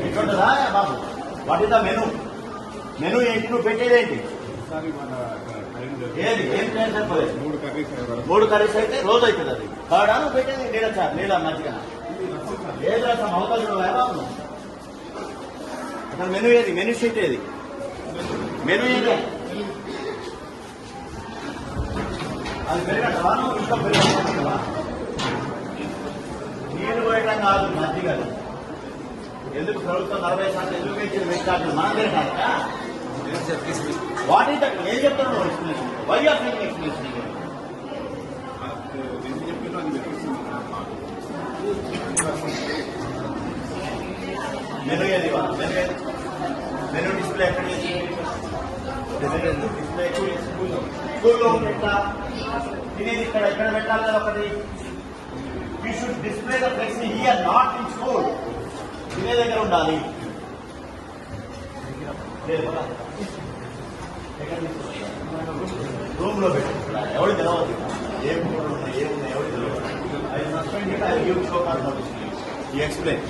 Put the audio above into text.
ఎట్లుంటుందా బాబు? What is the menu? Menu ఏంటి? నువ్వు పెట్టేదేంటి? ఏది ఏం ప్లాన్ సరిపోలేదు? 3 కర్రీస్ అయితే రోజు అవుతుంది. అది కాడా నువ్వు పెట్టేది? నీళ్ళ సార్ నీళ్ళ మధ్యగా ఏది రసం అవకాశం బాబు? అసలు మెను ఏది? మెను షీట్ ఏది? మెను ఏది? అది పెరగటవా? నువ్వు ఇంకా పెరగవా? నీళ్లు పోయటం కాదు మధ్య కాదు. ఎందుకు ప్రభుత్వం 40% ఎందుకు పెంచింది? వెంటాడు మనం పెరగాక వాట్ ఈస్ దట్? ఏం చెప్తున్నావు explanation? Why are making explanation? Menu ఏది? మెను ఏది? మెను డిస్ప్లే ఎక్కడ డిస్ప్లే? స్కూల్లో పెట్టా తినేది ఇక్కడ ఎక్కడ పెట్టాలి కదా ఒకటి. You should display the flexi here, not in school. తినే దగ్గర ఉండాలి. రూమ్ లో పెట్టి ఎవరు తెలవద్దు. ఏం కూరలు ఉన్నాయి, ఏమున్నాయి ఎవరు తెలియదు. I suspend it, I give show call notice. You explain.